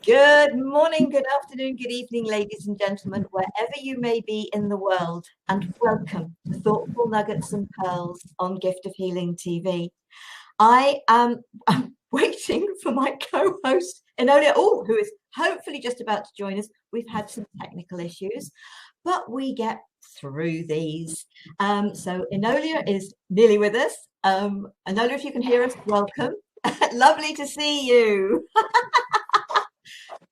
Good morning, good afternoon, good evening, ladies and gentlemen, wherever you may be in the world, and welcome to Thoughtful Nuggets and Pearls on Gift of Healing TV. I'm waiting for my co-host, Enolia, who is hopefully just about to join us. We've had some technical issues, but we get through these. So Enolia is nearly with us. Enolia, if you can hear us, welcome. Lovely to see you.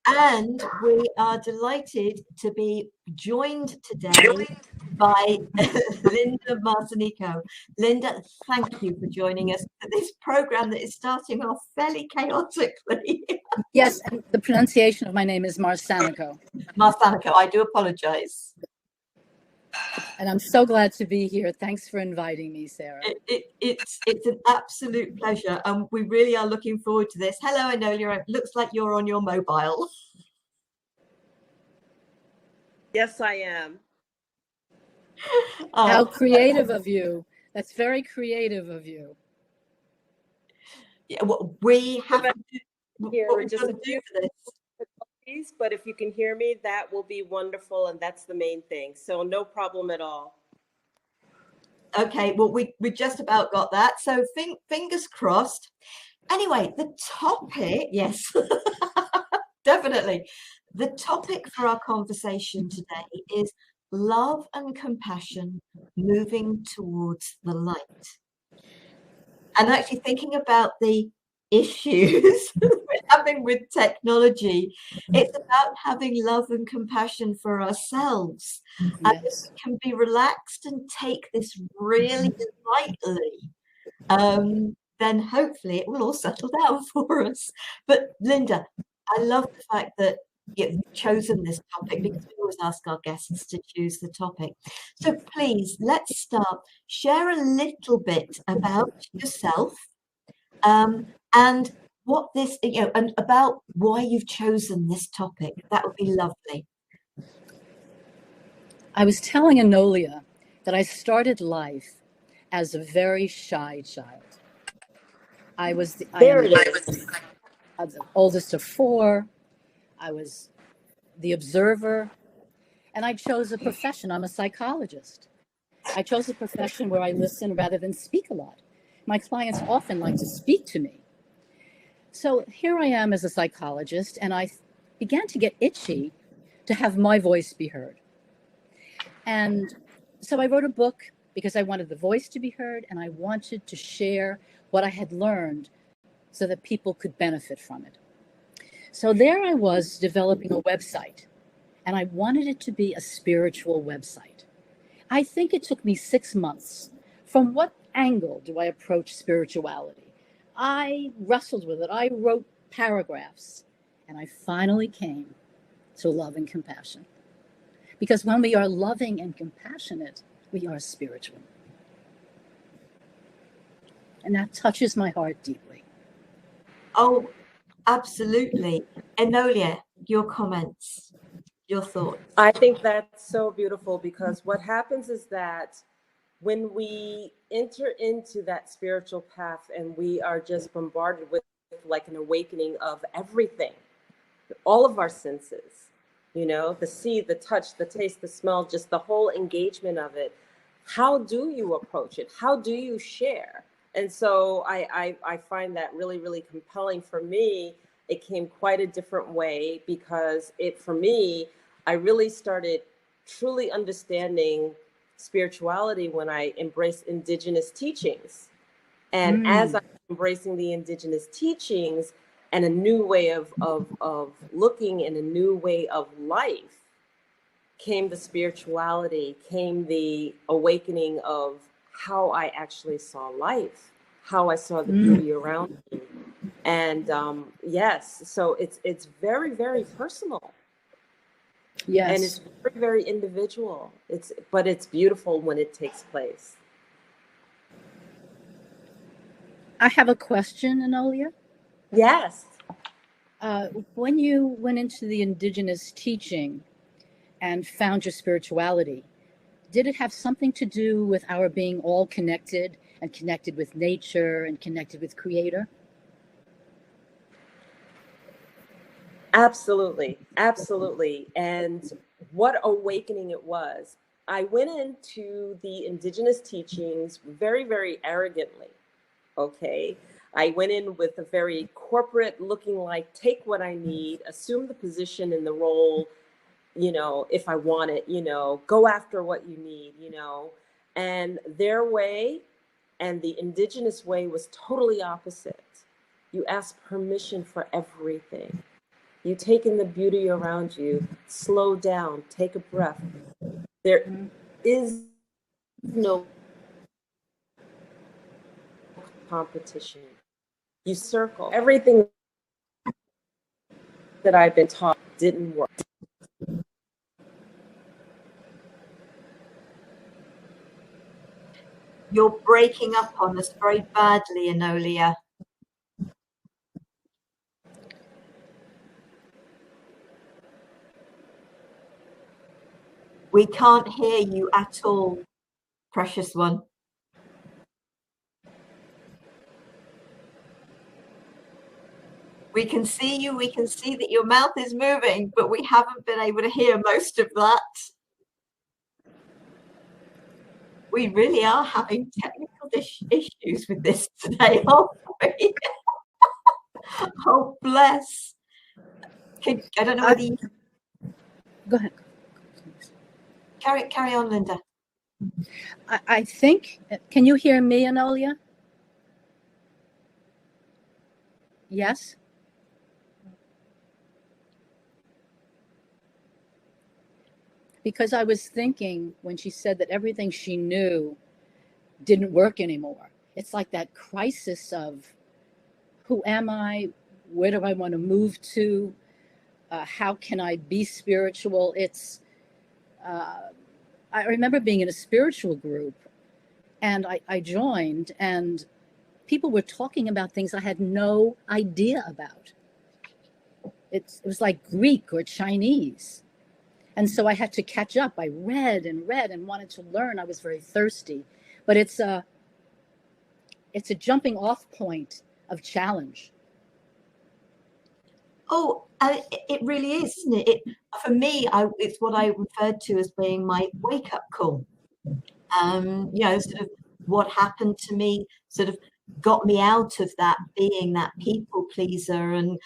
And we are delighted to be joined today by Linda Marsanico. Linda, thank you for joining us for this program that is starting off fairly chaotically. Yes, and the pronunciation of my name is Marsanico. Marsanico, I do apologize. And I'm so glad to be here. Thanks for inviting me, Sarah. It's an absolute pleasure. We really are looking forward to this. Hello, Enolia. It looks like you're on your mobile. Yes, I am. How creative of you. That's very creative of you. Yeah, well, we have to hear what we're just going to do for this. But if you can hear me, that will be wonderful, and that's the main thing. So no problem at all. Okay, well, we just about got that. So fingers crossed. Anyway, the topic, yes, definitely. The topic for our conversation today is love and compassion moving towards the light. And actually thinking about the issues we're having with technology, it's about having love and compassion for ourselves. Yes. And if we can be relaxed and take this really lightly, then hopefully it will all settle down for us. But Linda, I love the fact that you've chosen this topic, because we always ask our guests to choose the topic. So please, let's start. Share a little bit about yourself and what this, and about why you've chosen this topic. That would be lovely. I was telling Enolia that I started life as a very shy child. I am the oldest of four. I was the observer, and I chose a profession. I'm a psychologist. I chose a profession where I listen rather than speak a lot. My clients often like to speak to me. So here I am as a psychologist, and I began to get itchy to have my voice be heard. And so I wrote a book because I wanted the voice to be heard, and I wanted to share what I had learned so that people could benefit from it. So there I was developing a website, and I wanted it to be a spiritual website. I think it took me 6 months. From what angle do I approach spirituality? I wrestled with it. I wrote paragraphs, and I finally came to love and compassion. Because when we are loving and compassionate, we are spiritual. And that touches my heart deeply. Oh, absolutely. Enolia, your comments, your thoughts. I think that's so beautiful, because what happens is that when we enter into that spiritual path and we are just bombarded with like an awakening of everything, all of our senses, the see, the touch, the taste, the smell, just the whole engagement of it. How do you approach it? How do you share? And so I find that really, really compelling. For me, it came quite a different way, because for me, I really started truly understanding spirituality when I embraced indigenous teachings. And as I'm embracing the indigenous teachings and a new way of looking and a new way of life, came the spirituality, came the awakening of how I actually saw life, how I saw the beauty around me. And yes, so it's very, very personal. Yes. And it's very, very individual. But it's beautiful when it takes place. I have a question, Enolia. Yes. When you went into the indigenous teaching and found your spirituality, did it have something to do with our being all connected and connected with nature and connected with Creator? Absolutely. Absolutely. And what awakening it was. I went into the indigenous teachings very, very arrogantly. Okay. I went in with a very corporate looking like, take what I need, assume the position and the role, if I want it, go after what you need, and their way and the indigenous way was totally opposite. You ask permission for everything. You take in the beauty around you, slow down, take a breath. There is no competition. You circle. Everything that I've been taught didn't work. You're breaking up on us very badly, Enolia. We can't hear you at all, precious one. We can see you, we can see that your mouth is moving, but we haven't been able to hear most of that. We really are having technical issues with this today, aren't we? Oh, bless. I don't know whether you... Go ahead. Carry on, Linda. I think, can you hear me, Enolia? Yes? Because I was thinking when she said that everything she knew didn't work anymore. It's like that crisis of who am I? Where do I want to move to? How can I be spiritual? I remember being in a spiritual group and I joined and people were talking about things I had no idea about. It was like Greek or Chinese. And so I had to catch up. I read and wanted to learn. I was very thirsty, but it's a jumping off point of challenge. Oh, it really is, isn't it? For me, it's what I referred to as being my wake-up call. Sort of what happened to me sort of got me out of that being that people pleaser and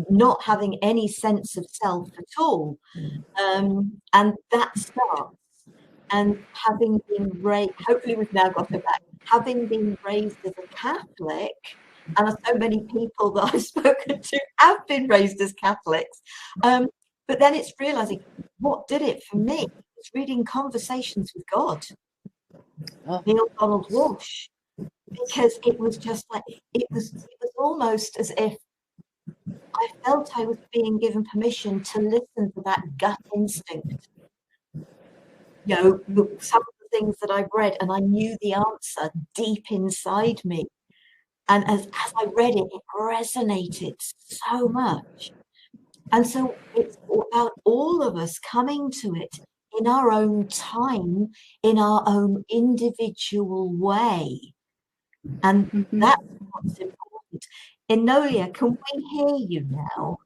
not having any sense of self at all. And that starts. And having been raised, hopefully we've now got it back, having been raised as a Catholic, and so many people that I've spoken to have been raised as Catholics. But then it's realizing what did it for me? It's reading Conversations with God, Neil Donald Walsh, because it was just like, it was almost as if I felt I was being given permission to listen to that gut instinct. Some of the things that I've read, and I knew the answer deep inside me. And as I read it, it resonated so much. And so it's about all of us coming to it in our own time, in our own individual way. And that's what's important. Enolia, can we hear you now?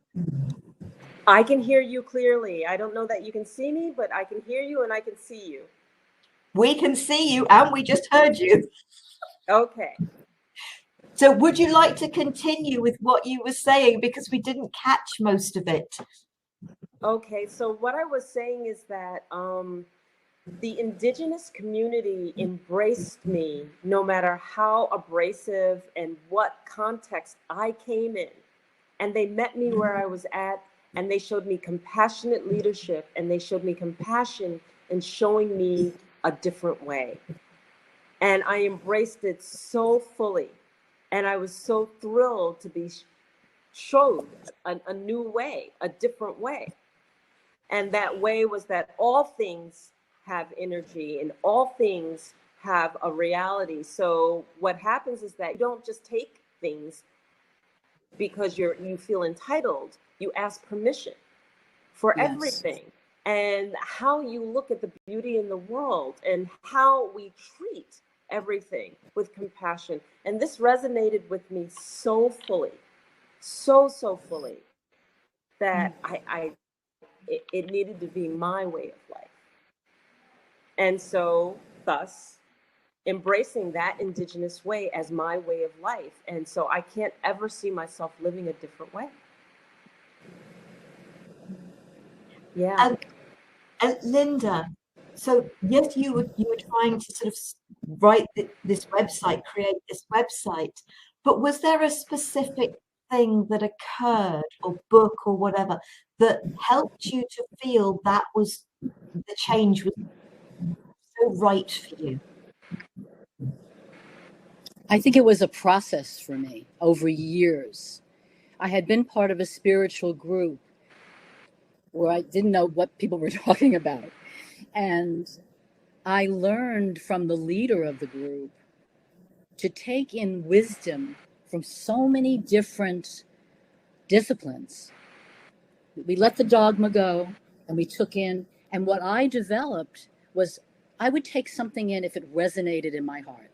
I can hear you clearly. I don't know that you can see me, but I can hear you and I can see you. We can see you and we just heard you. Okay. So would you like to continue with what you were saying, because we didn't catch most of it? Okay, so what I was saying is that the indigenous community embraced me no matter how abrasive and what context I came in. And they met me where I was at, and they showed me compassionate leadership, and they showed me compassion in showing me a different way. And I embraced it so fully. And I was so thrilled to be showed a new way, a different way. And that way was that all things have energy and all things have a reality. So what happens is that you don't just take things because you feel entitled. You ask permission for everything. And how you look at the beauty in the world and how we treat everything with compassion. And this resonated with me so fully, so fully. that it needed to be my way of life. And so thus embracing that indigenous way as my way of life. And so I can't ever see myself living a different way. Yeah. And Linda, so yes, you were trying to sort of write this website, create this website, but was there a specific thing that occurred, or book or whatever, that helped you to feel that was the change was so right for you? I think it was a process for me over years. I had been part of a spiritual group where I didn't know what people were talking about. And I learned from the leader of the group to take in wisdom from so many different disciplines. We let the dogma go and we took in, and what I developed was I would take something in if it resonated in my heart.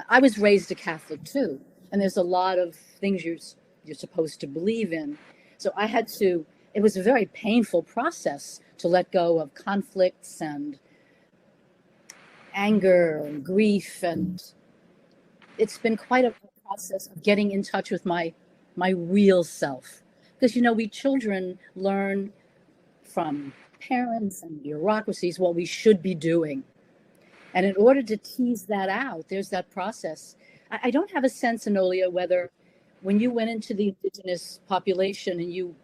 I was raised a Catholic too, and there's a lot of things you're supposed to believe in. So I had to, it was a very painful process to let go of conflicts and anger and grief, and it's been quite a process of getting in touch with my real self. Because we children learn from parents and bureaucracies what we should be doing. And in order to tease that out, there's that process. I don't have a sense, Enolia, whether when you went into the indigenous population and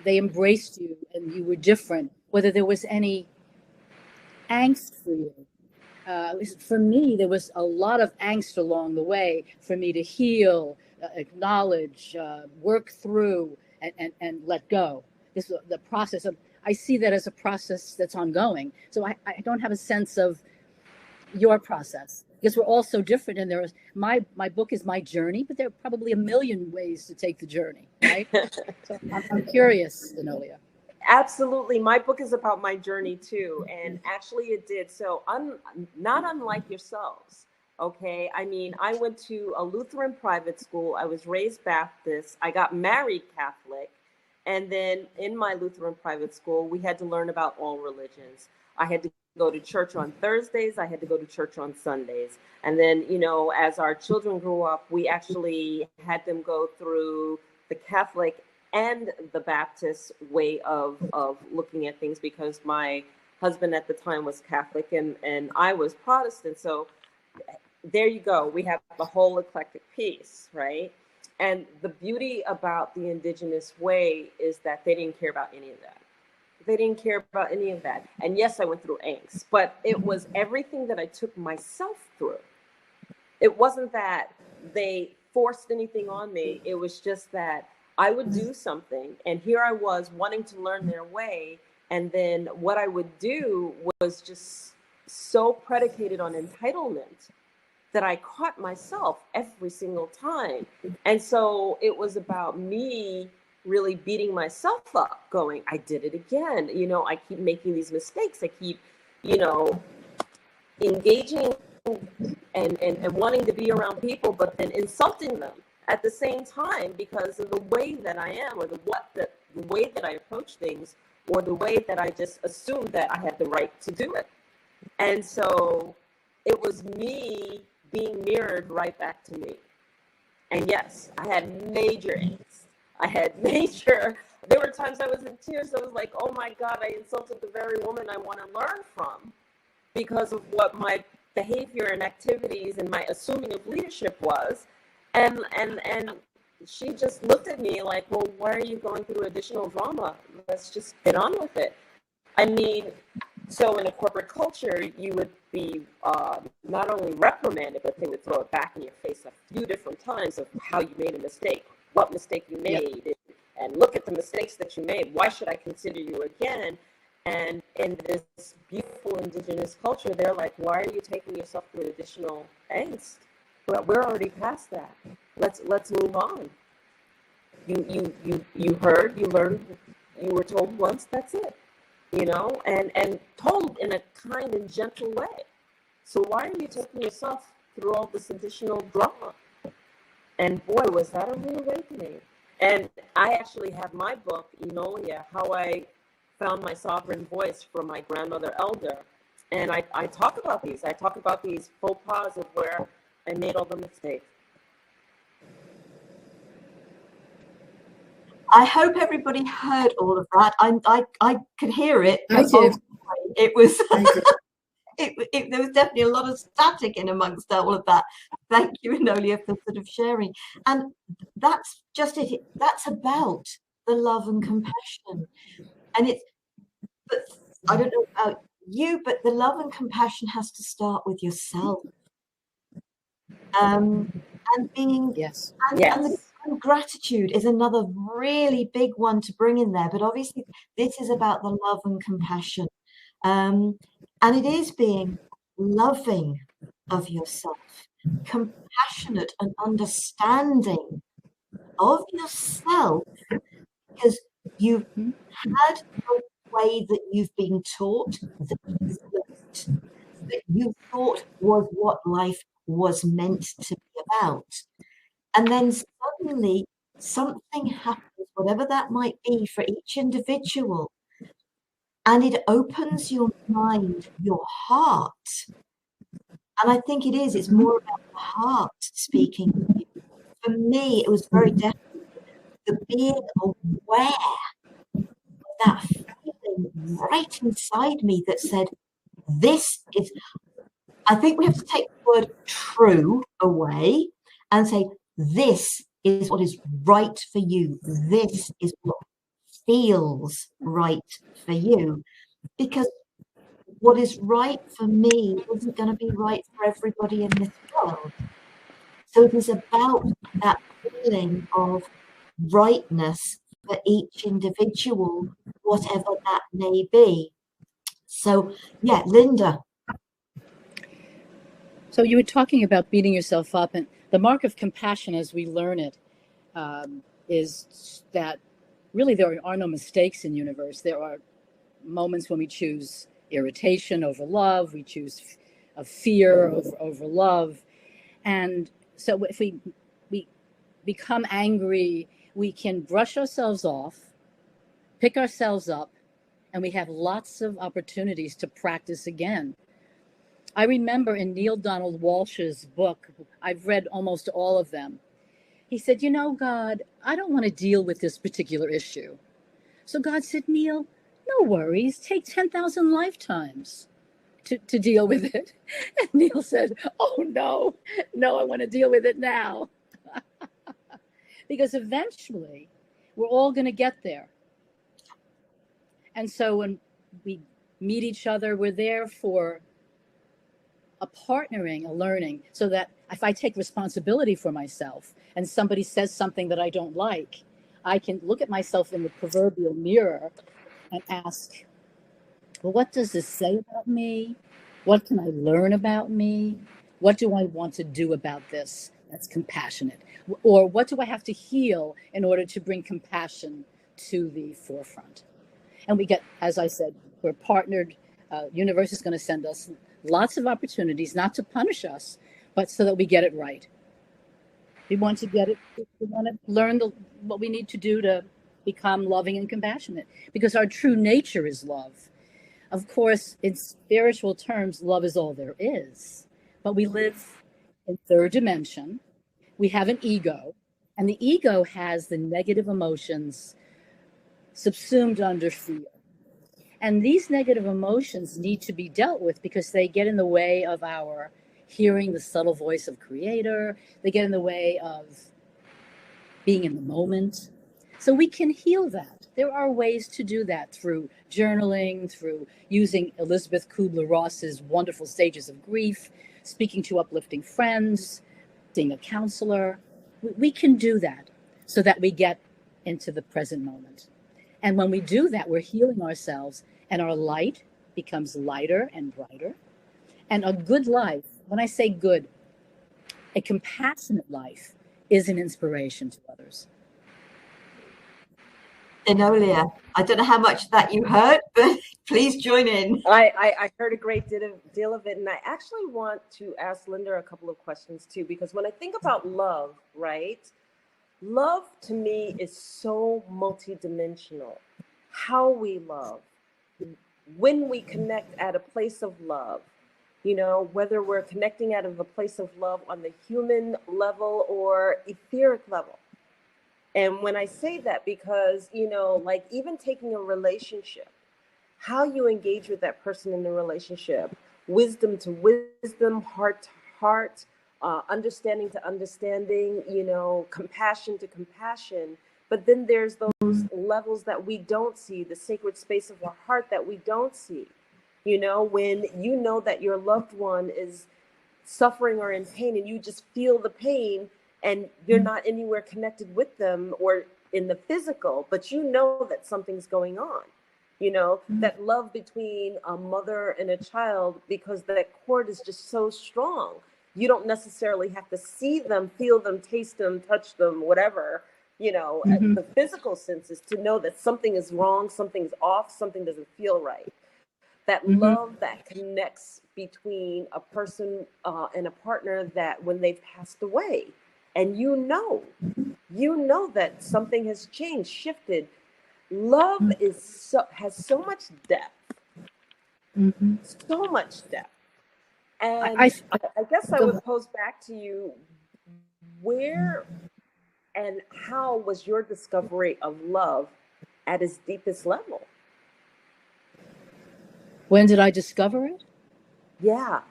they embraced you and you were different, whether there was any angst for you. For me, there was a lot of angst along the way for me to heal, acknowledge, work through, and let go. This the process of. I see that as a process that's ongoing. So I don't have a sense of your process, because we're all so different, and there is my book is my journey, but there are probably a million ways to take the journey, right? So I'm curious, Enolia. Absolutely. My book is about my journey too. And actually it did. So not unlike yourselves. Okay. I mean, I went to a Lutheran private school. I was raised Baptist. I got married Catholic. And then in my Lutheran private school, we had to learn about all religions. I had to go to church on Thursdays. I had to go to church on Sundays. And then, as our children grew up, we actually had them go through the Catholic and the Baptist way of looking at things, because my husband at the time was Catholic and I was Protestant. So there you go. We have the whole eclectic piece, right? And the beauty about the indigenous way is that they didn't care about any of that. They didn't care about any of that. And yes, I went through angst, but it was everything that I took myself through. It wasn't that they forced anything on me. It was just that I would do something, and here I was wanting to learn their way. And then what I would do was just so predicated on entitlement that I caught myself every single time. And so it was about me really beating myself up, going, I did it again. I keep making these mistakes. I keep, engaging and wanting to be around people, but then insulting them at the same time because of the way that I am, or the way that I approach things, or the way that I just assumed that I had the right to do it. And so it was me being mirrored right back to me. And yes, I had major angst. There were times I was in tears. I was like, oh my God, I insulted the very woman I want to learn from because of what my behavior and activities and my assuming of leadership was. And she just looked at me like, well, why are you going through additional drama? Let's just get on with it. I mean, so in a corporate culture, you would be not only reprimanded, but they would throw it back in your face a few different times of how you made a mistake, what mistake you made, yep. And look at the mistakes that you made. Why should I consider you again? And in this beautiful indigenous culture, they're like, why are you taking yourself through additional angst? Well, we're already past that. Let's move on. You heard, you learned, you were told once, that's it. And told in a kind and gentle way. So why are you taking yourself through all this additional drama? And boy, was that a real awakening. And I actually have my book, Enolia, How I Found My Sovereign Voice from My Grandmother Elder. And I talk about these. I talk about these faux pas of where I made all the mistakes. I hope everybody heard all of that. I could hear it. I did. It was. I did. There was definitely a lot of static in amongst all of that. Thank you, Enolia, for sort of sharing. And that's just it. That's about the love and compassion. And it's, but I don't know about you, but the love and compassion has to start with yourself. And being, Yes. and gratitude is another really big one to bring in there. But obviously, this is about the love and compassion. And it is being loving of yourself, compassionate and understanding of yourself, because you've had a way that you've been taught that you thought was what life was meant to be about. And then suddenly something happens, whatever that might be for each individual, and it opens your mind, your heart. And I think it's more about the heart speaking. For me, it was very definitely the being aware of that feeling right inside me that said, this is, I think we have to take the word true away and say, this is what is right for you. This is what feels right for you. Because what is right for me isn't going to be right for everybody in this world. So it is about that feeling of rightness for each individual, whatever that may be. So, yeah, Linda. So you were talking about beating yourself up, and the mark of compassion, as we learn it, is that really there are no mistakes in the universe. There are moments when we choose irritation over love, we choose a fear over love, and so if we become angry, we can brush ourselves off, pick ourselves up, and we have lots of opportunities to practice again. I remember in Neil Donald Walsh's book, I've read almost all of them. He said, God, I don't want to deal with this particular issue. So God said, Neil, no worries, take 10,000 lifetimes to deal with it. And Neil said, oh, no, I want to deal with it now. Because eventually we're all going to get there. And so when we meet each other, we're there for a partnering, a learning, so that if I take responsibility for myself and somebody says something that I don't like, I can look at myself in the proverbial mirror and ask, well, what does this say about me? What can I learn about me? What do I want to do about this that's compassionate? Or what do I have to heal in order to bring compassion to the forefront? And we get, as I said, we're partnered. Universe is going to send us lots of opportunities, not to punish us, but so that we get it right. We want to get it. We want to learn what we need to do to become loving and compassionate, because our true nature is love. Of course, in spiritual terms, love is all there is, but we live in third dimension. We have an ego, and the ego has the negative emotions subsumed under fear. And these negative emotions need to be dealt with because they get in the way of our hearing the subtle voice of Creator. They get in the way of being in the moment. So we can heal that. There are ways to do that through journaling, through using Elizabeth Kubler-Ross's wonderful stages of grief, speaking to uplifting friends, seeing a counselor. We can do that so that we get into the present moment. And when we do that, we're healing ourselves, and our light becomes lighter and brighter. And a good life, when I say good, a compassionate life is an inspiration to others. Enolia, I don't know how much of that you heard, but please join in. I heard a great deal of it. And I actually want to ask Linda a couple of questions too, because when I think about love, right? Love to me is so multidimensional. How we love, when we connect at a place of love, you know, whether we're connecting out of a place of love on the human level or etheric level. And when I say that, because, you know, like even taking a relationship, how you engage with that person in the relationship, wisdom to wisdom, heart to heart, understanding to understanding, you know, compassion to compassion. But then there's those levels that we don't see, the sacred space of our heart that we don't see. You know, when you know that your loved one is suffering or in pain and you just feel the pain and you're not anywhere connected with them or in the physical, but you know that something's going on. You know, that love between a mother and a child, because that cord is just so strong. You don't necessarily have to see them, feel them, taste them, touch them, whatever, you know, the physical senses to know that something is wrong, something's off, something doesn't feel right. That love that connects between a person and a partner, that when they've passed away and you know that something has changed, shifted. Love has so much depth, so much depth. And I guess I Go would ahead. pose back to you, where and how was your discovery of love at its deepest level? When did I discover it? Yeah.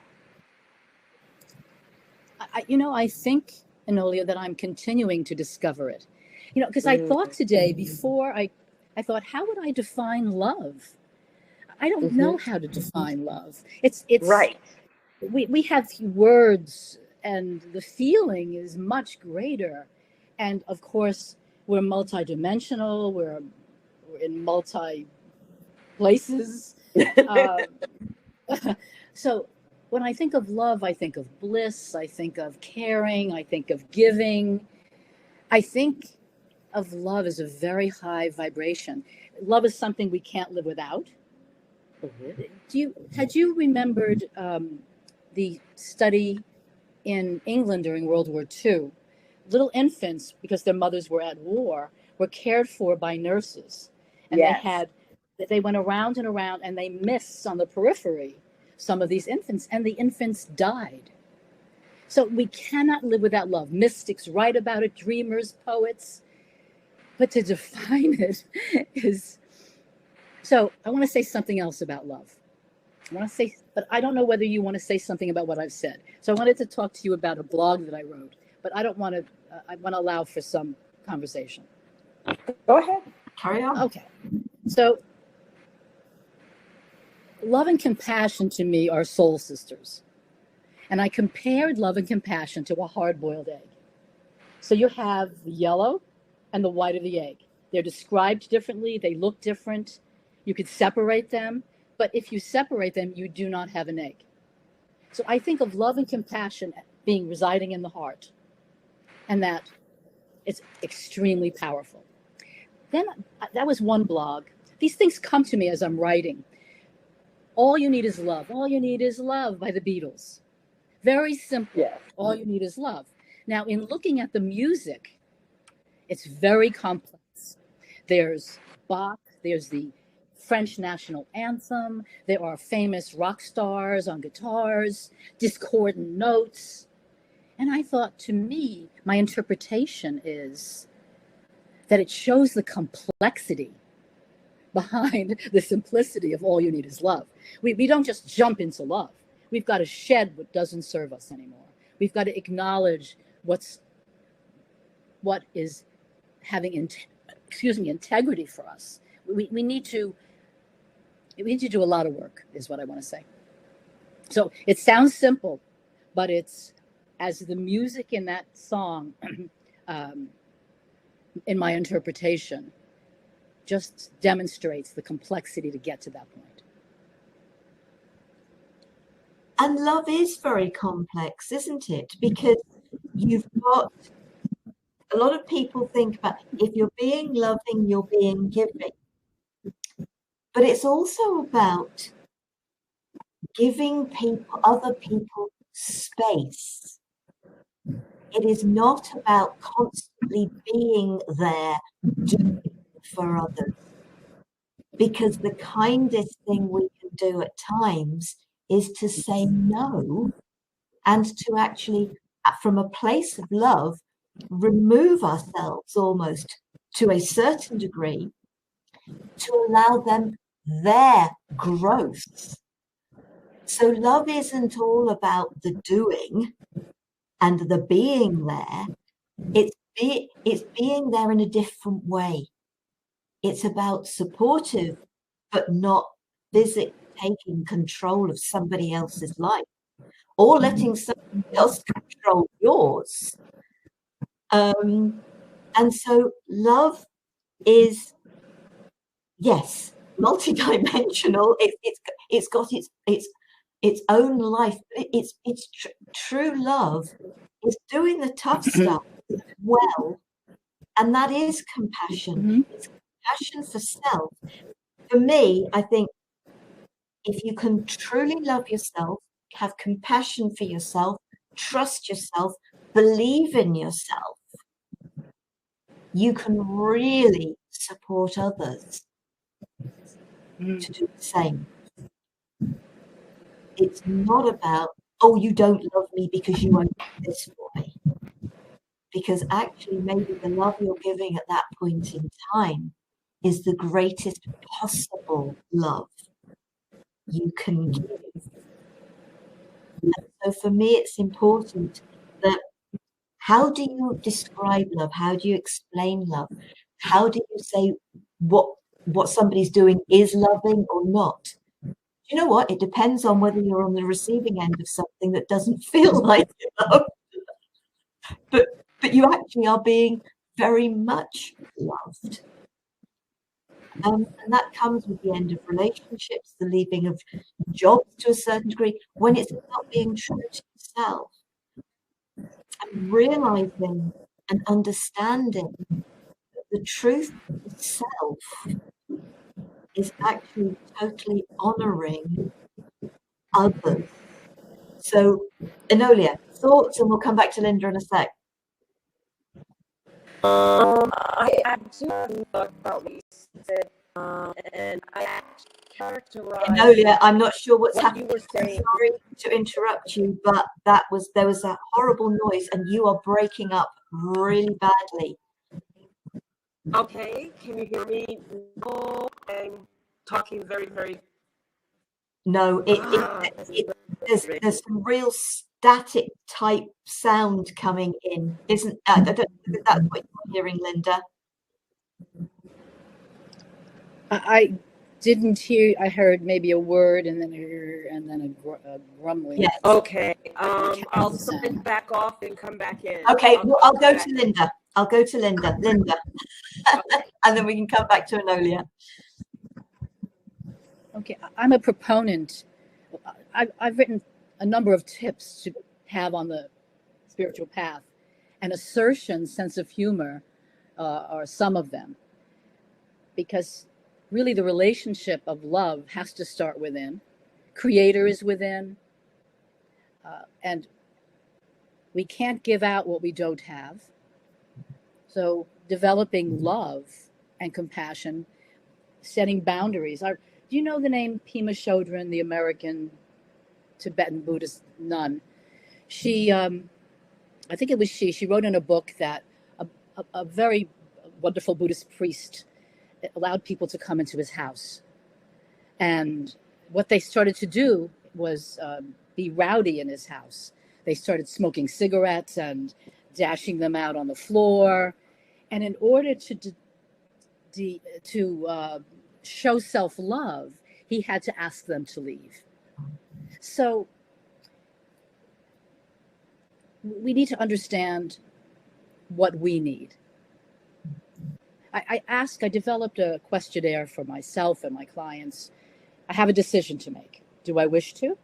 I think, Enolia, that I'm continuing to discover it. Because I thought today, before I thought, how would I define love? I don't know how to define love. It's Right. we have words, and the feeling is much greater. And of course, we're multidimensional. We're in multi places. Uh, so when I think of love, I think of bliss. I think of caring. I think of giving. I think of love as a very high vibration. Love is something we can't live without. Had you remembered the study in England during World War II? Little infants, because their mothers were at war, were cared for by nurses, and Yes. they went around and around, and they missed on the periphery some of these infants, and the infants died. So we cannot live without love. Mystics write about it, dreamers, poets, but to define it is. So I want to say something else about love. I want to say, but I don't know whether you want to say something about what I've said. So I wanted to talk to you about a blog that I wrote, but I don't want to. I want to allow for some conversation. Go ahead. Carry on. Okay. So love and compassion to me are soul sisters. And I compared love and compassion to a hard-boiled egg. So you have the yellow and the white of the egg. They're described differently. They look different. You could separate them. But if you separate them, you do not have an egg. So I think of love and compassion being residing in the heart, and that it's extremely powerful. Then that was one blog. These things come to me as I'm writing. All you need is love. All you need is love by the Beatles. Very simple. Yes. All you need is love. Now, in looking at the music, it's very complex. There's Bach, there's the French national anthem, there are famous rock stars on guitars, discordant notes. And I thought, to me, my interpretation is that it shows the complexity behind the simplicity of all you need is love. We don't just jump into love. We've got to shed what doesn't serve us anymore. We've got to acknowledge what is having integrity for us. We need to do a lot of work, is what I want to say. So it sounds simple, but it's, as the music in that song, in my interpretation, just demonstrates the complexity to get to that point. And love is very complex, isn't it? Because you've got a lot of people think about, if you're being loving, you're being giving. But it's also about giving other people space. It is not about constantly simply being there, doing for others. Because the kindest thing we can do at times is to say no, and to actually, from a place of love, remove ourselves almost to a certain degree to allow them their growth. So love isn't all about the doing and the being there. It's being there in a different way. It's about supportive, but not physically taking control of somebody else's life or letting somebody else control yours. And so love is, yes, multidimensional. It's got its own life. It's true love is doing the tough stuff well, and that is compassion. It's compassion for self. For me, I think if you can truly love yourself, have compassion for yourself, trust yourself, believe in yourself, you can really support others to do the same. It's not about, oh, you don't love me because you won't do this for me. Because actually, maybe the love you're giving at that point in time is the greatest possible love you can give. And so for me, it's important that, how do you describe love? How do you explain love? How do you say what somebody's doing is loving or not? You know what? It depends on whether you're on the receiving end of something that doesn't feel like love. But you actually are being very much loved. And that comes with the end of relationships, the leaving of jobs to a certain degree, when it's about being true to yourself and realizing and understanding that the truth of self is actually totally honoring others. So, Enolia, thoughts, and we'll come back to Linda in a sec. I do thought about what you said, and I characterize. Enolia, I'm not sure what's happening. You were saying. Sorry to interrupt you, but there was a horrible noise, and you are breaking up really badly. Okay, can you hear me? No, I'm talking very, very. No, there's some real static type sound coming in, isn't? I don't think that's what you're hearing, Linda. I didn't hear. I heard maybe a word and then a grumbling. Yes. Okay. I'll sign back off and come back in. Okay. I'll go to Linda. I'll go to Linda. Linda, and then we can come back to Enolia. Okay, I'm a proponent. I've written a number of tips to have on the spiritual path, and assertion, sense of humor are some of them. Because really the relationship of love has to start within. Creator is within. And we can't give out what we don't have. So developing love and compassion, setting boundaries. Do you know the name Pema Chodron, the American Tibetan Buddhist nun? She, I think it was she wrote in a book that a very wonderful Buddhist priest allowed people to come into his house. And what they started to do was be rowdy in his house. They started smoking cigarettes and dashing them out on the floor. And in order to show self-love, he had to ask them to leave. So we need to understand what we need. I developed a questionnaire for myself and my clients. I have a decision to make. Do I wish to?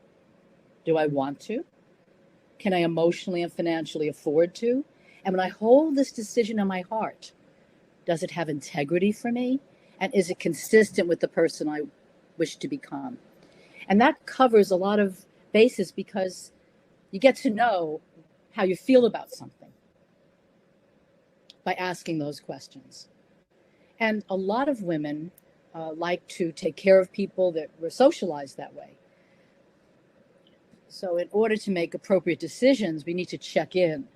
Do I want to? Can I emotionally and financially afford to? And when I hold this decision in my heart, does it have integrity for me? And is it consistent with the person I wish to become? And that covers a lot of bases, because you get to know how you feel about something. by asking those questions. And a lot of women like to take care of people that were socialized that way. So in order to make appropriate decisions, we need to check in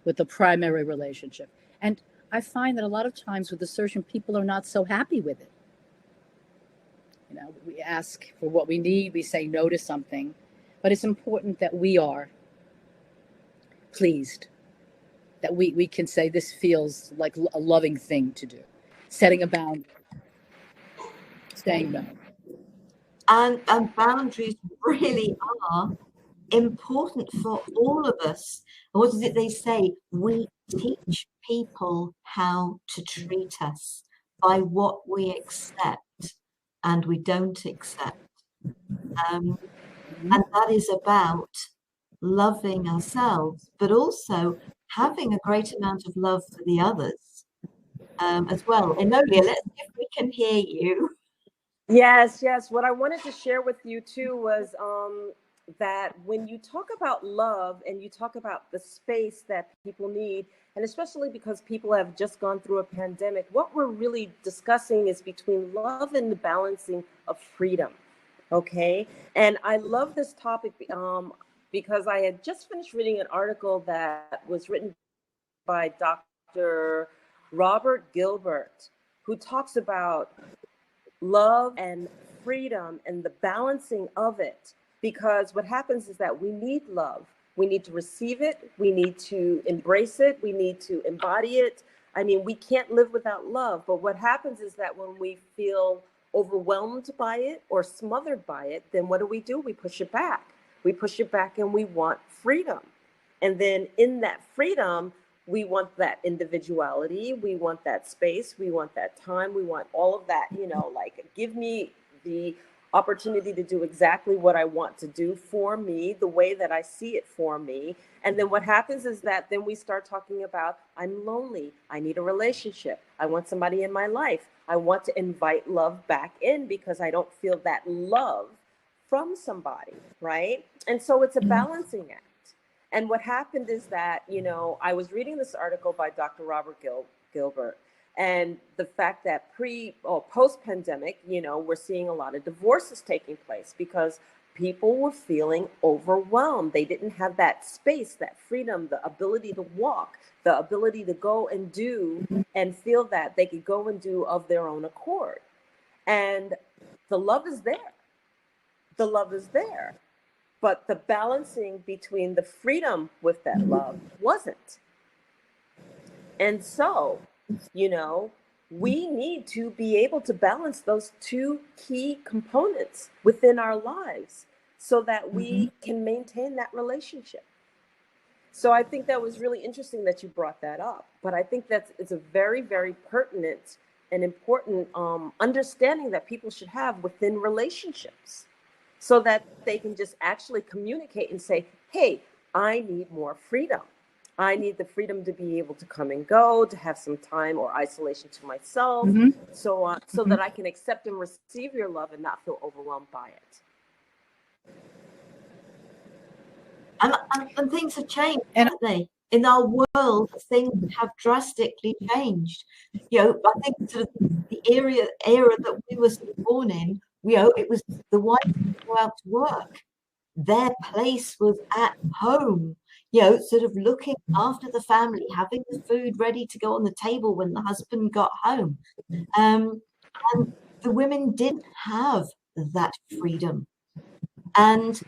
with the primary relationship. And I find that a lot of times with assertion, people are not so happy with it. You know, we ask for what we need, we say no to something, but it's important that we are pleased, that we can say this feels like a loving thing to do, setting a boundary, saying no. And boundaries really are important for all of us. And what is it they say? We teach people how to treat us by what we accept and we don't accept. And that is about loving ourselves, but also having a great amount of love for the others as well. Enolia, let's see if we can hear you. Yes, yes. What I wanted to share with you too was that when you talk about love and you talk about the space that people need, and especially because people have just gone through a pandemic, what we're really discussing is between love and the balancing of freedom. Okay. And I love this topic because I had just finished reading an article that was written by Dr. Robert Gilbert, who talks about love and freedom and the balancing of it. Because what happens is that we need love. We need to receive it. We need to embrace it. We need to embody it. I mean, we can't live without love. But what happens is that when we feel overwhelmed by it or smothered by it, then what do? We push it back. We push it back and we want freedom. And then in that freedom, we want that individuality. We want that space. We want that time. We want all of that, you know, like give me the opportunity to do exactly what I want to do for me, the way that I see it for me. And then what happens is that then we start talking about, I'm lonely. I need a relationship. I want somebody in my life. I want to invite love back in because I don't feel that love from somebody, right? And so it's a balancing act. And what happened is that, you know, I was reading this article by Dr. Robert Gilbert, and the fact that post-pandemic, you know, we're seeing a lot of divorces taking place because people were feeling overwhelmed. They didn't have that space, that freedom, the ability to walk, the ability to go and do and feel that they could go and do of their own accord. And the love is there. The love is there. But the balancing between the freedom with that love wasn't. And so, you know, we need to be able to balance those two key components within our lives so that we can maintain that relationship. So I think that was really interesting that you brought that up. But I think it's a very, very pertinent and important understanding that people should have within relationships, so that they can just actually communicate and say, hey, I need more freedom. I need the freedom to be able to come and go, to have some time or isolation to myself, so that I can accept and receive your love and not feel overwhelmed by it. And things have changed, haven't they? In our world, things have drastically changed. You know, I think sort of the era that we were sort of born in, you know, it was the wife would go out to work. Their place was at home, you know, sort of looking after the family, having the food ready to go on the table when the husband got home. And the women didn't have that freedom. And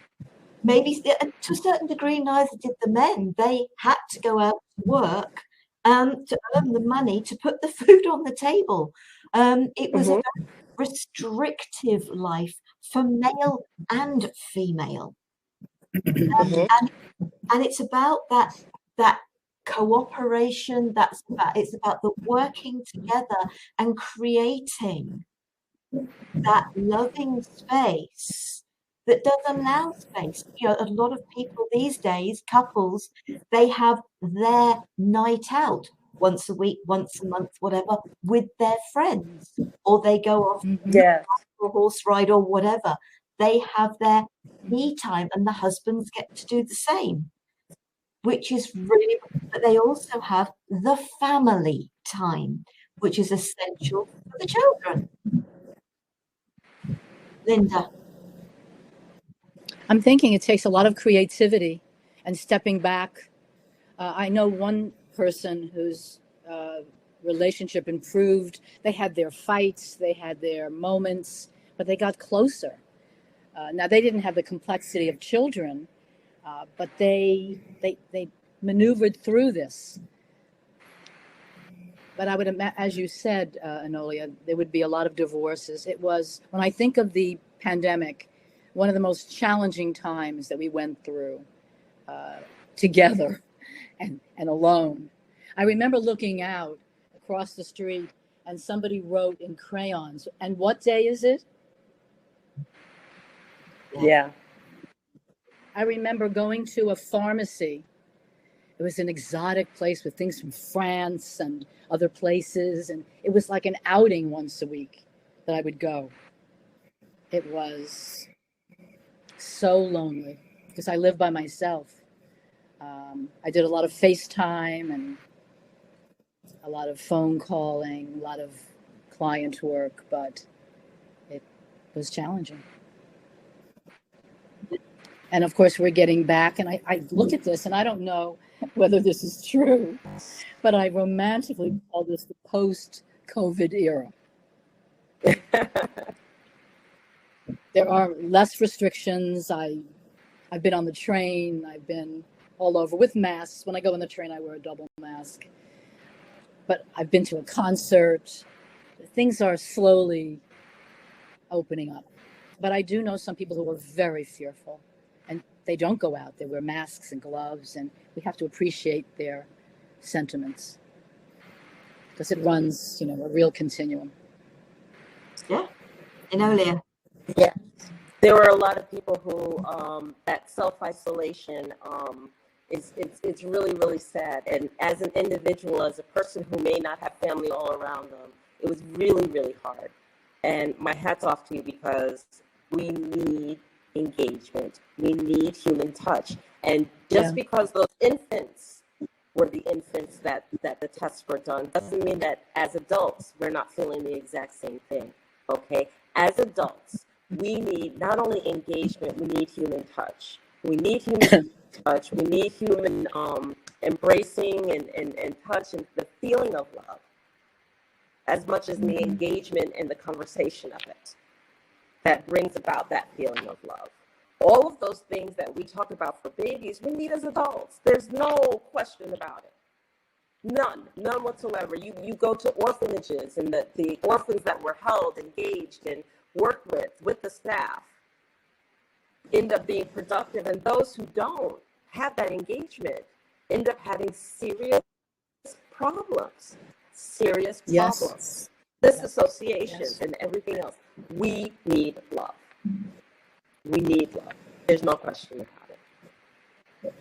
maybe to a certain degree, neither did the men. They had to go out to work to earn the money to put the food on the table. It was a very restrictive life for male and female. And it's about that cooperation. It's about the working together and creating that loving space that does allow space. You know, a lot of people these days, couples, they have their night out once a week, once a month, whatever, with their friends, or they go off for a horse ride or whatever. They have their me time, and the husbands get to do the same. which is really, but they also have the family time, which is essential for the children. Linda. I'm thinking it takes a lot of creativity and stepping back. I know one person whose relationship improved. They had their fights, they had their moments, but they got closer. Now they didn't have the complexity of children, but they maneuvered through this. But I would imagine, as you said, Enolia, there would be a lot of divorces. It was, when I think of the pandemic, one of the most challenging times that we went through together and alone. I remember looking out across the street and somebody wrote in crayons, "And what day is it?" Yeah. I remember going to a pharmacy. It was an exotic place with things from France and other places. And it was like an outing once a week that I would go. It was so lonely because I live by myself. I did a lot of FaceTime and a lot of phone calling, a lot of client work, but it was challenging. And of course, we're getting back. And I look at this and I don't know whether this is true, but I romantically call this the post-COVID era. There are less restrictions. I've been on the train. I've been all over with masks. When I go on the train, I wear a double mask. But I've been to a concert. Things are slowly opening up. But I do know some people who are very fearful. And they don't go out. They wear masks and gloves, and we have to appreciate their sentiments because it runs, a real continuum. Yeah, Enolia. Yeah, there were a lot of people who that self-isolation it's really, really sad. And as an individual, as a person who may not have family all around them, it was really, really hard. And my hat's off to you, because we need engagement. We need human touch. And just because those infants were the infants that the tests were done doesn't mean that as adults we're not feeling the exact same thing. Okay? As adults, we need not only engagement, we need human touch. We need human touch. We need human embracing and touch and the feeling of love, as much as the engagement and the conversation of it that brings about that feeling of love. All of those things that we talk about for babies, we need as adults. There's no question about it. None whatsoever. You go to orphanages, and the orphans that were held, engaged, and worked with the staff end up being productive, and those who don't have that engagement end up having serious problems. Disassociations and everything else. We need love. We need love. There's no question about it.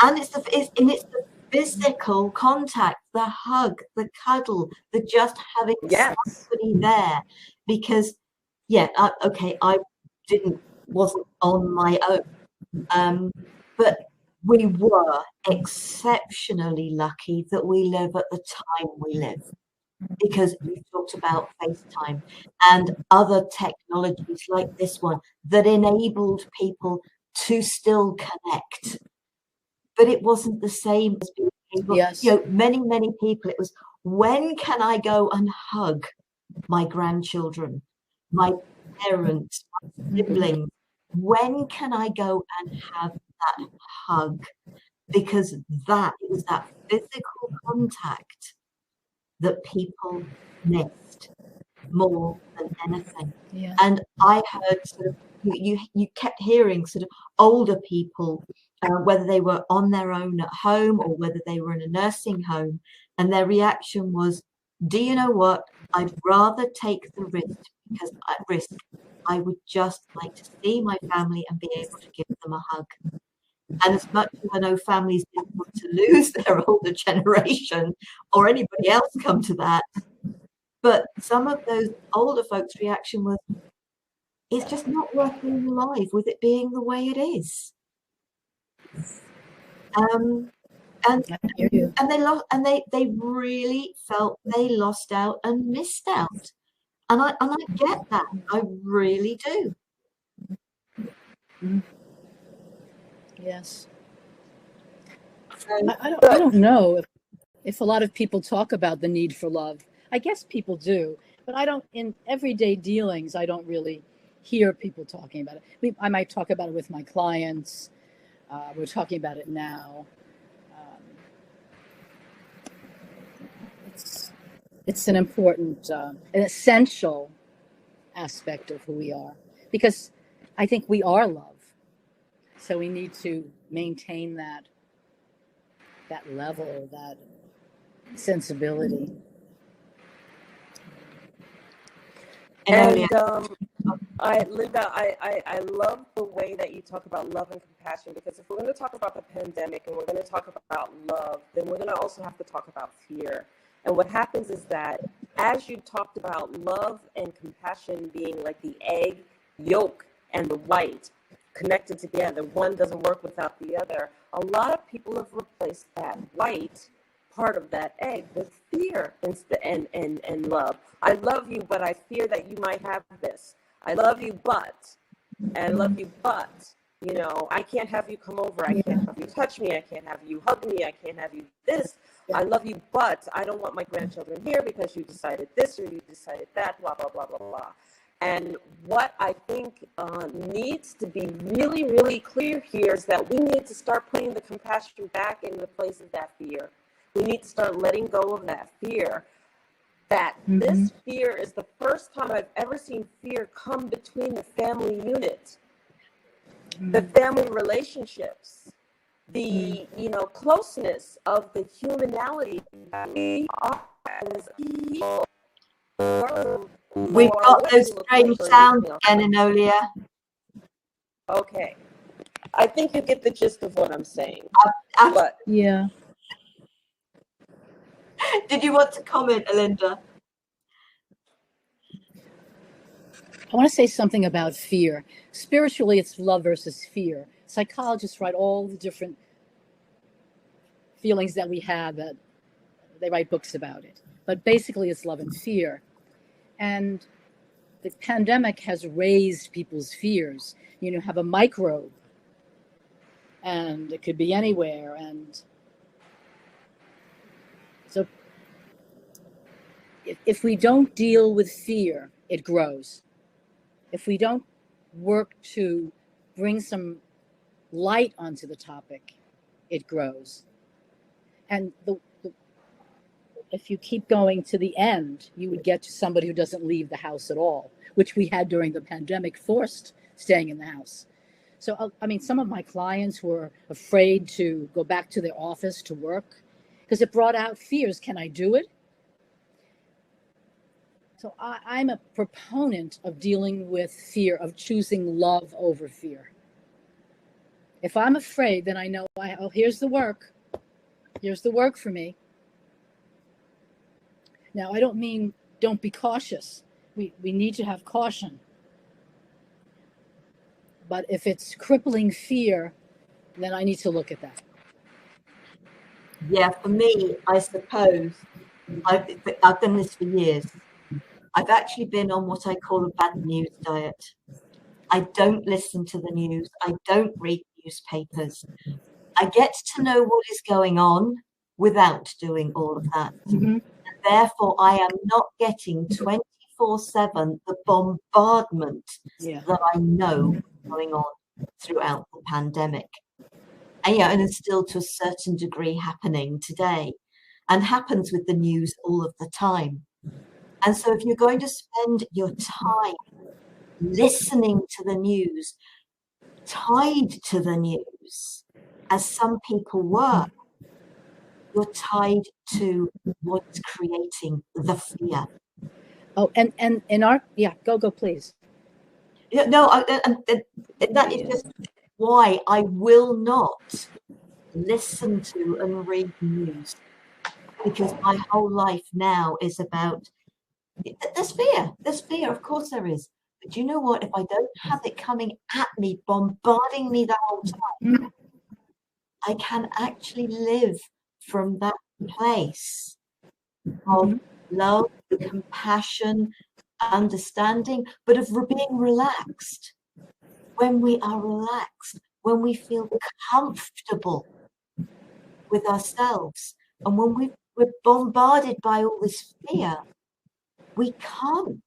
And it's the physical contact, the hug, the cuddle, the just having somebody there. Because, I wasn't on my own. But we were exceptionally lucky that we live at the time we live. Because you talked about FaceTime and other technologies like this one that enabled people to still connect. But it wasn't the same as being able, many, many people, it was, when can I go and hug my grandchildren, my parents, my siblings? When can I go and have that hug? Because it was that physical contact that people missed more than anything. Yeah. And I heard sort of, you kept hearing sort of older people, whether they were on their own at home or whether they were in a nursing home, and their reaction was, do you know what? I'd rather take the risk. I would just like to see my family and be able to give them a hug. And as much as I know families didn't want to lose their older generation or anybody else come to that, but some of those older folks' reaction was, it's just not worth being alive with it being the way it is. And I hear you. and they really felt they lost out and missed out. And I get that. I really do. Yes. So, I don't know if a lot of people talk about the need for love. I guess people do, but I don't, in everyday dealings, I don't really hear people talking about it. I might talk about it with my clients. We're talking about it now. It's an important, an essential aspect of who we are, because I think we are love. So we need to maintain that level, that sensibility. and And Linda, I love the way that you talk about love and compassion, because if we're going to talk about the pandemic and we're going to talk about love, then we're going to also have to talk about fear. And what happens is that, as you talked about love and compassion being like the egg yolk and the white connected together, one doesn't work without the other. A lot of people have replaced that white part of that egg with fear and love. I love you, but I fear that you might have this. I love you, but, and I love you, but, you know, I can't have you come over. I can't have you touch me. I can't have you hug me. I can't have you this. I love you, but I don't want my grandchildren here because you decided this or you decided that, blah, blah, blah, blah, blah. And what I think needs to be really, really clear here is that we need to start putting the compassion back in the place of that fear. We need to start letting go of that fear. That this fear is the first time I've ever seen fear come between the family unit, the family relationships, the closeness of the humanality that we are as people. we've got those strange sounds again, Enolia. Okay. I think you get the gist of what I'm saying. But Yeah. Did you want to comment, Alinda? I want to say something about fear. Spiritually, it's love versus fear. Psychologists write all the different feelings that we have, that they write books about it. But basically, it's love and fear. And the pandemic has raised people's fears. You have a microbe, and it could be anywhere. And so if we don't deal with fear, it grows. If we don't work to bring some light onto the topic, it grows. And if you keep going to the end, you would get to somebody who doesn't leave the house at all, which we had during the pandemic, forced staying in the house. So, I mean, some of my clients were afraid to go back to their office to work because it brought out fears. Can I do it? So I'm a proponent of dealing with fear, of choosing love over fear. If I'm afraid, then I know, here's the work. Here's the work for me. Now, I don't mean don't be cautious. We need to have caution. But if it's crippling fear, then I need to look at that. Yeah, for me, I suppose, I've done this for years. I've actually been on what I call a bad news diet. I don't listen to the news. I don't read newspapers. I get to know what is going on without doing all of that. And therefore, I am not getting 24/7 the bombardment that I know going on throughout the pandemic. And it's still to a certain degree happening today, and happens with the news all of the time. And so if you're going to spend your time listening to the news, tied to the news, as some people were, you're tied to what's creating the fear. Oh, and in our, go, please. No, that is just why I will not listen to and read news, because my whole life now is about, there's fear, of course there is. But you know what? If I don't have it coming at me, bombarding me the whole time, I can actually live from that place of love, compassion, understanding, but of being relaxed. When we are relaxed, when we feel comfortable with ourselves, and when we're bombarded by all this fear, we can't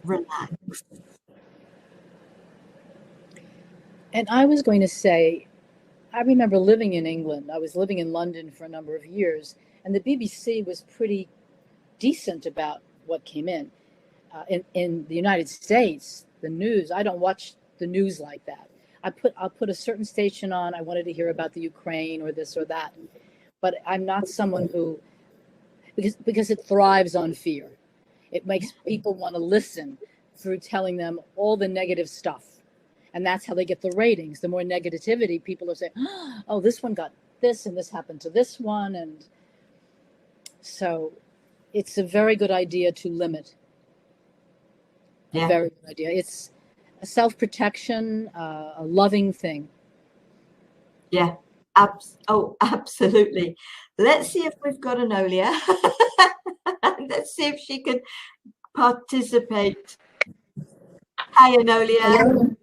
relax. And I was going to say, I remember living in England. I was living in London for a number of years, and the BBC was pretty decent about what came in. In the United States, the news, I don't watch the news like that. I'll put a certain station on. I wanted to hear about the Ukraine or this or that, but I'm not someone who, because it thrives on fear. It makes people want to listen through telling them all the negative stuff. And that's how they get the ratings. The more negativity, people are saying, oh, this one got this and this happened to this one. And so it's a very good idea to limit. Yeah. A very good idea. It's a self-protection, a loving thing. Yeah. Absolutely. Let's see if we've got Anolia. Let's see if she can participate. Hi, Anolia. Hello.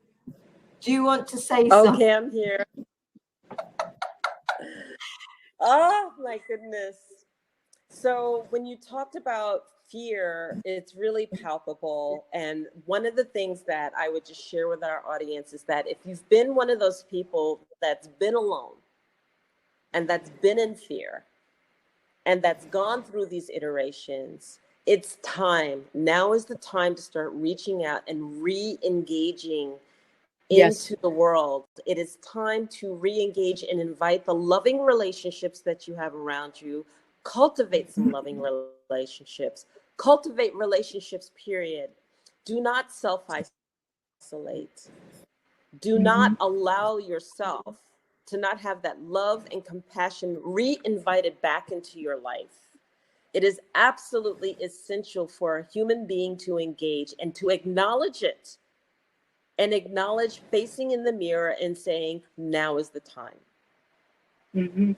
Do you want to say something? Okay, I'm here. Oh, my goodness. So when you talked about fear, it's really palpable. And one of the things that I would just share with our audience is that if you've been one of those people that's been alone and that's been in fear and that's gone through these iterations, it's time. Now is the time to start reaching out and re-engaging into the world. It is time to re-engage and invite the loving relationships that you have around you. Cultivate some loving relationships. Cultivate relationships, period. Do not self-isolate. Do not allow yourself to not have that love and compassion re-invited back into your life. It is absolutely essential for a human being to engage and to acknowledge it. And acknowledge facing in the mirror and saying, now is the time. Mm-hmm.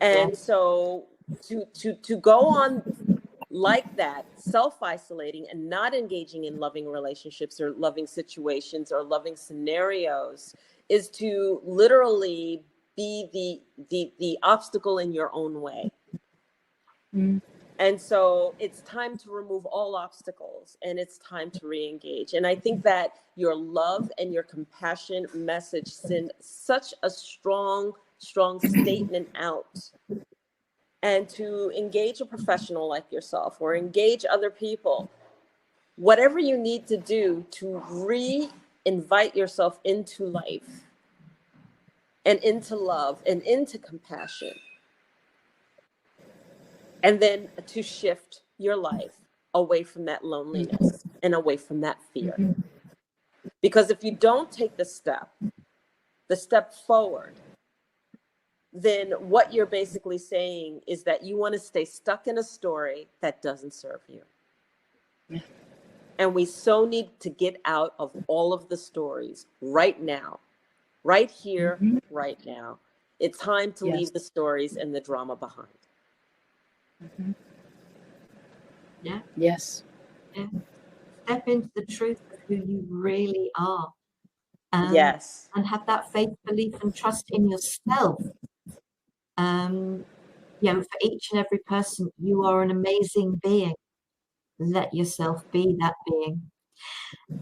And so to go on like that, self-isolating and not engaging in loving relationships or loving situations or loving scenarios is to literally be the obstacle in your own way. Mm-hmm. And so it's time to remove all obstacles and it's time to re-engage. And I think that your love and your compassion message send such a strong statement out. And to engage a professional like yourself or engage other people, whatever you need to do to re-invite yourself into life and into love and into compassion. And then to shift your life away from that loneliness and away from that fear. Because if you don't take the step forward, then what you're basically saying is that you want to stay stuck in a story that doesn't serve you. Yeah. And we so need to get out of all of the stories right now, right here, right now. It's time to leave the stories and the drama behind. Yeah. Yes. Yeah. Step into the truth of who you really are. Yes. And have that faith, belief, and trust in yourself. For each and every person, you are an amazing being. Let yourself be that being.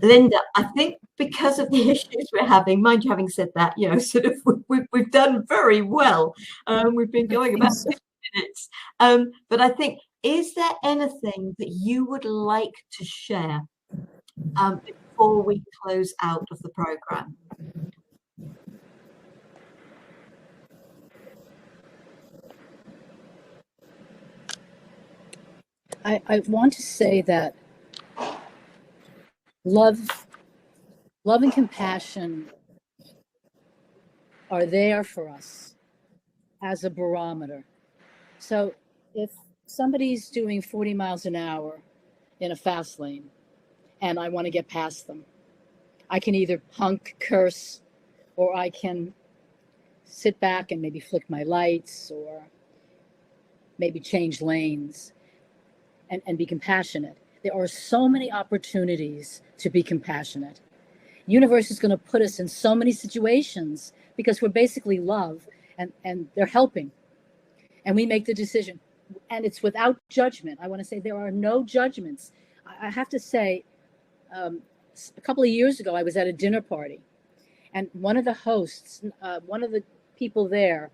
Linda, I think because of the issues we're having, mind you, having said that, sort of we've done very well. We've been going about 50 minutes. But I think, is there anything that you would like to share before we close out of the program? I want to say that love and compassion are there for us as a barometer. So if somebody's doing 40 miles an hour in a fast lane and I want to get past them, I can either honk, curse, or I can sit back and maybe flick my lights or maybe change lanes and be compassionate. There are so many opportunities to be compassionate. Universe is going to put us in so many situations because we're basically love, and they're helping. And we make the decision. And it's without judgment. I want to say there are no judgments. I have to say, a couple of years ago, I was at a dinner party, and one of the hosts, one of the people there,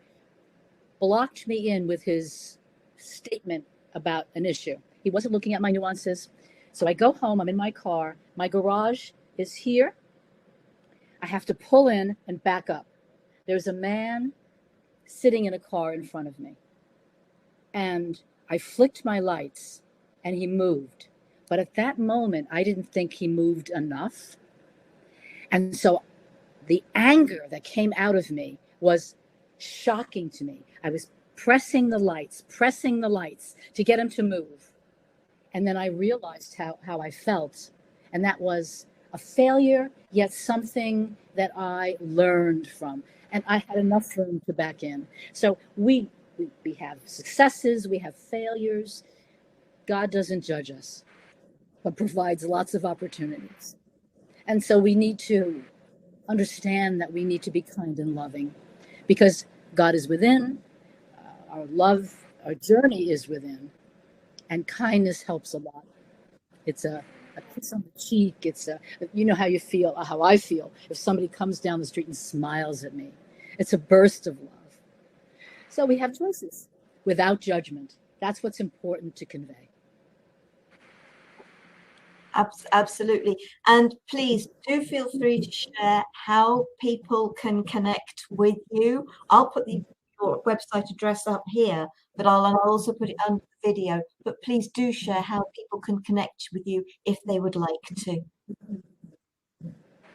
blocked me in with his statement about an issue. He wasn't looking at my nuances. So I go home, I'm in my car, my garage is here. I have to pull in and back up. There's a man sitting in a car in front of me. And I flicked my lights and he moved. But at that moment, I didn't think he moved enough. And so the anger that came out of me was shocking to me. I was pressing the lights to get him to move. And then I realized how I felt. And that was a failure, yet something that I learned from. And I had enough room to back in. So we have successes, we have failures. God doesn't judge us, but provides lots of opportunities. And so we need to understand that we need to be kind and loving because God is within, our love, our journey is within, and kindness helps a lot. It's a kiss on the cheek. It's you know how you feel, how I feel if somebody comes down the street and smiles at me. It's a burst of love. So we have choices without judgment. That's what's important to convey. Absolutely. And please do feel free to share how people can connect with you. I'll put your website address up here, but I'll also put it under the video. But please do share how people can connect with you if they would like to.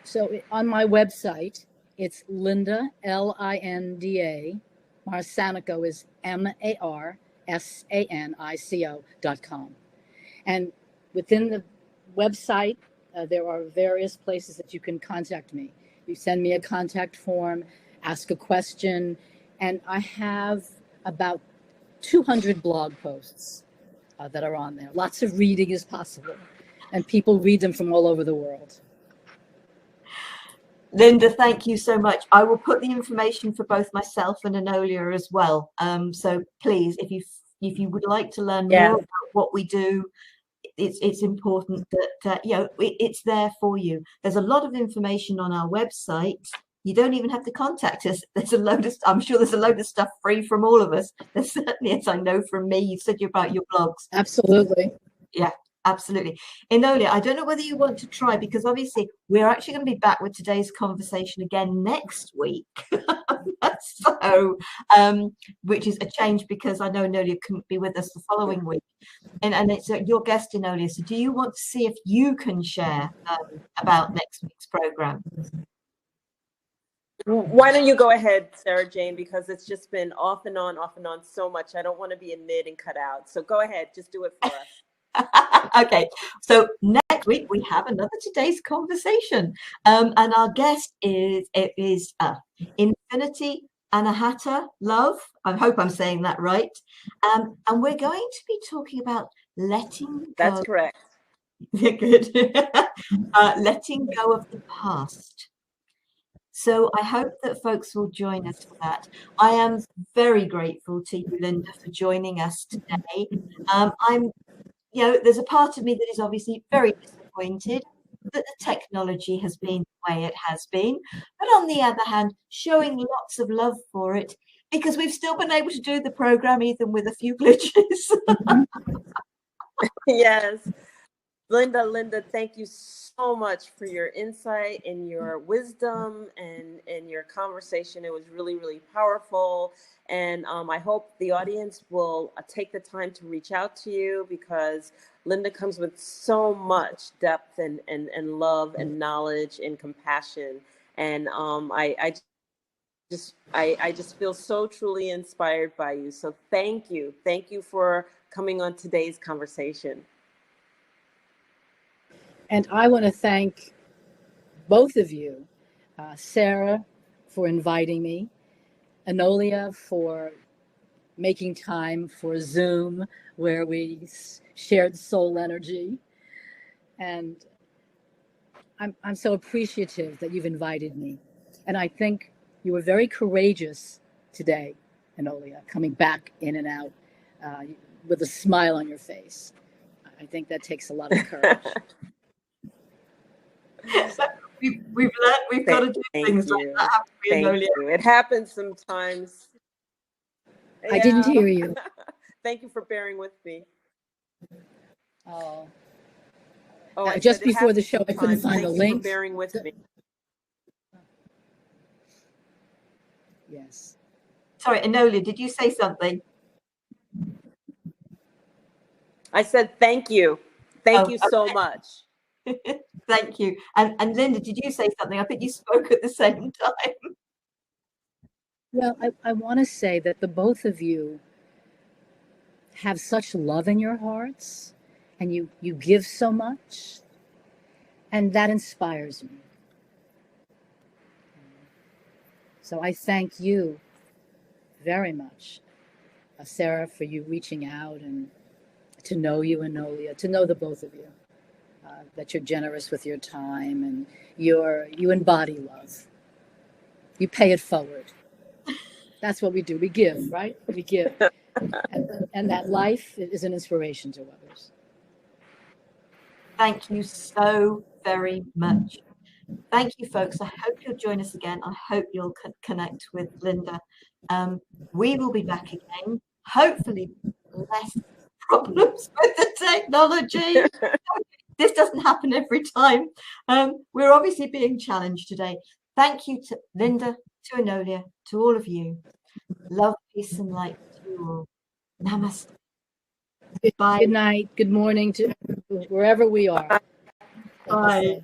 So on my website, it's Linda, Linda. Marsanico is Marsanico.com. And within the website, there are various places that you can contact me. You send me a contact form, ask a question, and I have about 200 blog posts that are on there. Lots of reading is possible, and people read them from all over the world. Linda, thank you so much. I will put the information for both myself and Enolia as well. So please, if you would like to learn more about what we do, it's important that it's there for you. There's a lot of information on our website. You don't even have to contact us. There's I'm sure there's a load of stuff free from all of us. There's certainly, as I know from me, you said about your blogs. Absolutely. Yeah, absolutely. Enolia, I don't know whether you want to try, because obviously we're actually going to be back with today's conversation again next week. So, which is a change because I know Enolia couldn't be with us the following week. And it's your guest, Enolia. So do you want to see if you can share about next week's program? Why don't you go ahead, Sarah Jane, because it's just been off and on so much. I don't want to be in mid and cut out. So go ahead, just do it for us. Okay, so next week we have another today's conversation, and our guest is Infinity Anahata Love. I hope I'm saying that right. And we're going to be talking about letting go. That's correct. Good. Letting go of the past. So I hope that folks will join us for that. I am very grateful to you, Linda, for joining us today. There's a part of me that is obviously very disappointed that the technology has been the way it has been, but on the other hand, showing lots of love for it because we've still been able to do the program even with a few glitches. Yes. Linda, thank you so much for your insight and your wisdom and your conversation. It was really, really powerful. And I hope the audience will take the time to reach out to you because Linda comes with so much depth and love and knowledge and compassion. And I just feel so truly inspired by you. So thank you. Thank you for coming on today's conversation. And I want to thank both of you, Sarah, for inviting me, Enolia for making time for Zoom, where we shared soul energy. And I'm so appreciative that you've invited me. And I think you were very courageous today, Enolia, coming back in and out with a smile on your face. I think that takes a lot of courage. We've learned we've got to do things like that, haven't we, Enolia? You. It happens sometimes. I didn't hear you. Thank you for bearing with me. Oh, Just before the show, I couldn't find the link. Thank you for bearing with me. Yes. Sorry, Enolia, did you say something? I said thank you. Thank you so much. Thank you. And Linda, did you say something? I think you spoke at the same time. Well, I want to say that the both of you have such love in your hearts, and you give so much, and that inspires me. So I thank you very much, Sarah, for you reaching out and to know you, Enolia, to know the both of you, that you're generous with your time and you embody love. You pay it forward. That's what we do. We give, right? We give. And that life is an inspiration to others. Thank you so very much. Thank you, folks. I hope you'll join us again. I hope you'll connect with Linda. We will be back again, hopefully less problems with the technology. This doesn't happen every time. We're obviously being challenged today. Thank you to Linda, to Enolia, to all of you. Love, peace, and light to you all. Namaste. Bye. Good night. Good morning to wherever we are. Bye.